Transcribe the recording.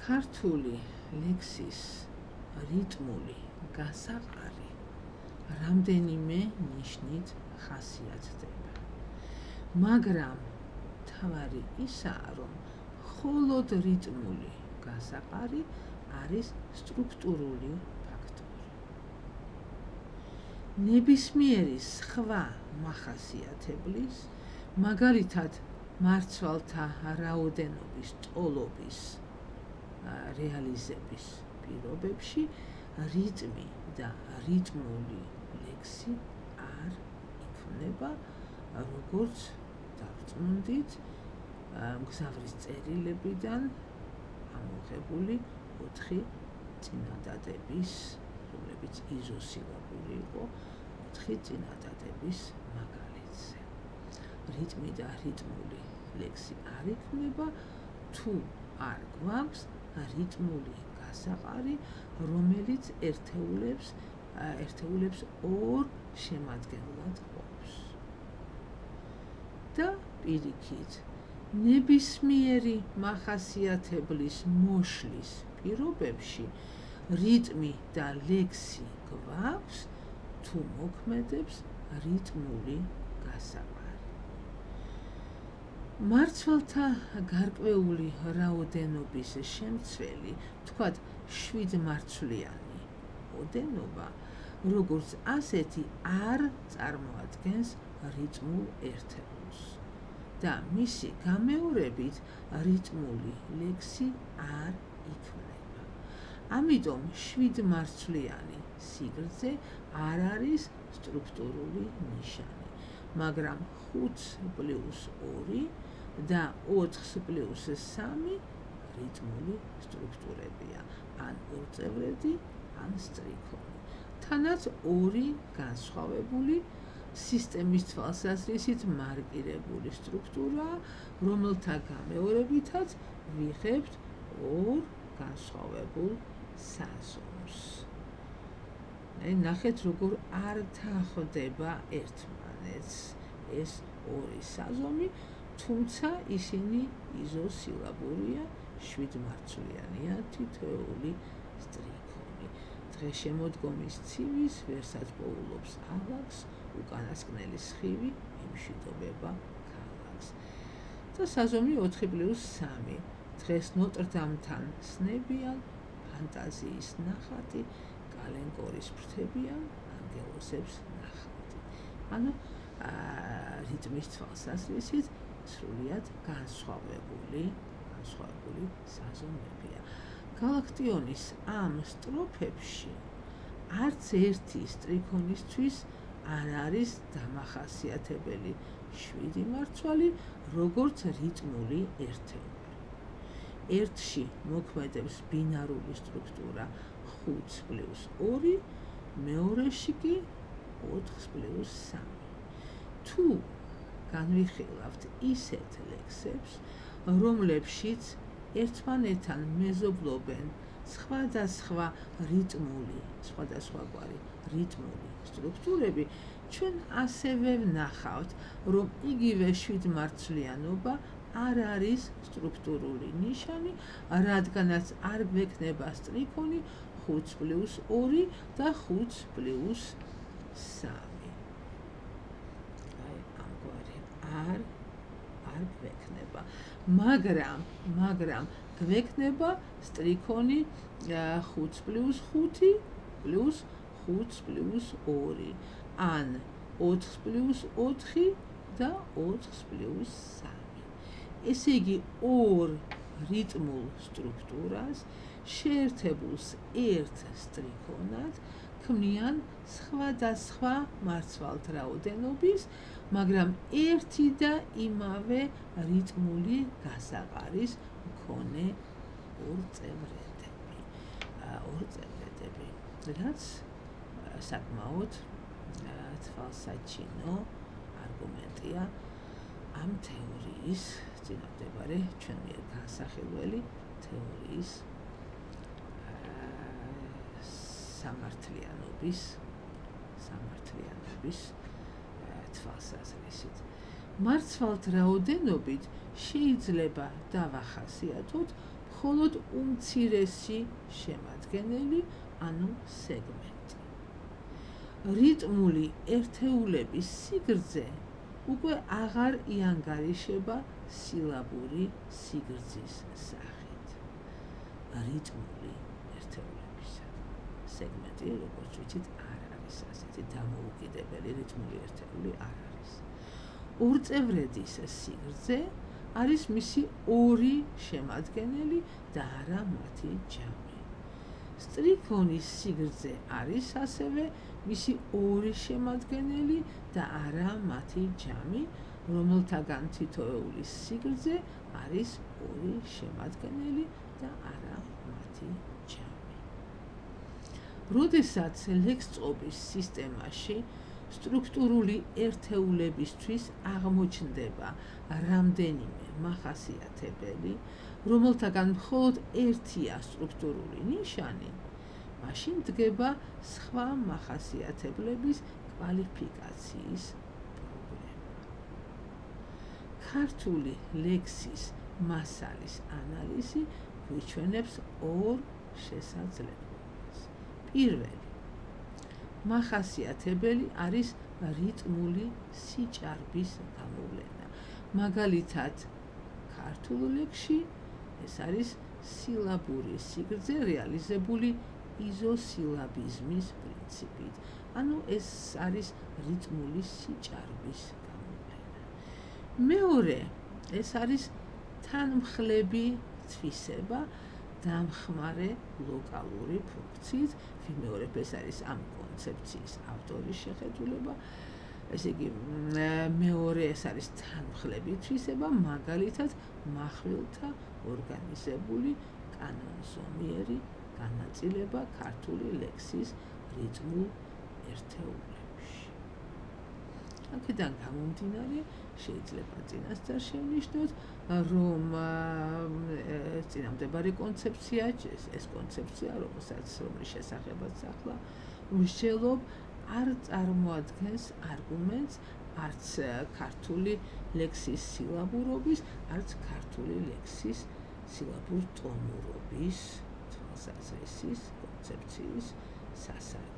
ქართული ლექსის რიტმული გასაყარი რამდენიმე ნიშნით ხასიათდება, მაგრამ თავარი ისაა, რომ მხოლოდ რიტმული გასაყარი არის სტრუქტურული ფაქტორი. ნებისმიერი სხვა მახასიათებლის, მაგალითად მარცვალთა რაოდენობის ტოლობის რეალიზების პირობებში რიტმი და რიტმული ლექსი არ იქმნება, როგორც დავწმუნდით მგზავრის წერილებიდან ამოღებული 4 წინადადების, რომლებიც იზოსილაბური იყო, 4 წინადადების მაგალითზე. რიტმი და რიტმული ლექსი არ იქმნება, თუ არ გვაქვს რიტმული გასაყარი, რომელიც ერთეულებს ორ შემადგენლად ყოფს. და პირიქით, ნებისმიერი მახასიათებლის მოშლის პირობებში რიტმი და ლექსი გვაქვს, თუ მოქმედებს რიტმული გასაყარი. მარცვალთა გარკვეული რაოდენობის შემცველი, თქვათ 7 მარცვლიანი ოდენობა, როგორც ასეთი არ წარმოადგენს რიტმულ ერთეულს და მისი გამეორებით რიტმული ლექსი არ იქმნება. ამიტომ 7 მარცვლიანი სიგრძე არ არის სტრუქტურული ნიშანი, მაგრამ 5+2 და 4+3 რიტმული სტრუქტურებია, ან ორწევრედი, ან სტრიქონი. თანაც 2 განსხვავებული სისტემის თვალსაზრისით მარკირებული სტრუქტურაა, რომელთა გამეორებითაც ვიღებთ 2 განსხვავებულ საზომს. ნახეთ, როგორ არ თანხდება ერთმანეთს ეს 2 საზომი, თუმცა ისინი იზოსილაბურია, 7 მარცვლიანია თითოეული სტრიქონი. დღეშემოდგომის ცივის ვერსად პოულობს ალაგს, უკანასკნელი სხივი იმშვიდობება ქალაქს. და საზომი 4+3. დღეს ნოტრ-დამთან სნებიან, ფანტაზიის ნახატი, კალენკორის ფრთებიან, ანგელოზებს ნახატი. ანუ რიტმის თვალსაზრისით სრულიად განსხვავებული საზომებია. გალაქტიონის ამ სტროფებში არც ერთი სტრიქონისთვის არ არის დამახასიათებელი 7 მარცვალი, როგორც რიტმული ერთეული. ერთში მოქმედებს ბინარული სტრუქტურა 5+2, მეორეში კი 4+3. თუ განვიხილავთ ისეთ ლექსებს, რომლებშიც ერთმანეთთან მეზობლობენ სხვადასხვაგვარი რიტმული სტრუქტურები, ჩვენ ასევე ვნახავთ, რომ იგივე 7 მარცვლიანობა არ არის სტრუქტურული ნიშანი, რადგანაც არ გვექნება სტრიქონი 5+2 და 5+3. ამგვარი არ გვექნება, მაგრამ გვექნება სტრიქონი 5+5 პლუს 5+2, ან 4+4 და 4+3. ესე იგი, 2 რიტმულ სტრუქტურას შეერთებულს ერთ სტრიქონად ქმნიან სხვადასხვა მარცვალთ რაოდენობის, მაგრამ ერთი და იმავე რიტმული გასაყარის მქონე ორწევრედები, რაც საკმაოდ თვალსაჩინო არგუმენტია ამ თეორიის წინამდებარე ჩვენ მიერ განსახილველი თეორიის სამართლიანობის თვალსაზრისით. მარცვალთ რაოდენობით შეიძლება დავახასიათოთ მხოლოდ უმცირესი შემადგენელი, ანუ სეგმენტი. რიტმული ერთეულების სიგრძე უკვე აღარ იანგარიშება სილაბური სიგრძის სახით. რიტმული ერთეულებისა სეგმენტი, როგორც ვიცით, არ არის ასეთი დამოუკიდებელი რიტმული ერთეული არ არის. ორწევრედის სიგრძე არის მისი ორი შემადგენელი და არა მათი ჯამი. სტრიქონის სიგრძე არის ასევე მისი ორი შემადგენელი და არა მათი ჯამი, რომელთაგან თითოეულის სიგრძე არის ორი შემადგენელი და არა მათი ჯამი. როდესაც ლექსწყობის სისტემაში სტრუქტურული ერთეულებისთვის აღმოჩნდება რამდენიმე მახასიათებელი, რომელთაგან მხოლოდ ერთია სტრუქტურული ნიშანი, მაშინ დგება სხვა მახასიათებლების კვალიფიკაციის პრობლემა. ქართული ლექსის მასალის ანალიზი გვიჩვენებს ორ შესაძლებლობას. პირველი მახასიათებელი არის რიტმული სიჭარბის გამოვლენა. მაგალითად, ქართულ ლექსში ეს არის სილაბური სიგრძე რეალიზებული იზოსილაბიზმის პრინციპით. ანუ ეს არის რიტმული სიჭარბის გამოვლენა. მეორე, ეს არის თანმხლები თვისება დამხმარე ლოკალური ფუნქციით. ვიმეორებ, ეს არის ამ კონცეფციის ავტორის შეხედულება. ესე იგი, მეორე ეს არის თანმხლები თვისება, მაგალითად, מחვილთა ორგანიზებული კანონზომიერი განაწილება ქართული ლექსის რიტმულ ერთეულებში. აქედან გამომდინარე, შეიძლება წინასწარ შევნიშნოთ, რომ წინამდებარე კონცეფცია, ეს კონცეფცია, რომლის შესახებაც ახლა ვსჯელობ, არ წარმოადგენს არგუმენტს არც ქართული ლექსის სილაბურობის, არც ქართული ლექსის სილაბურ ტონურობის თვალსაზრისის კონცეფციის სასარგებლოდ.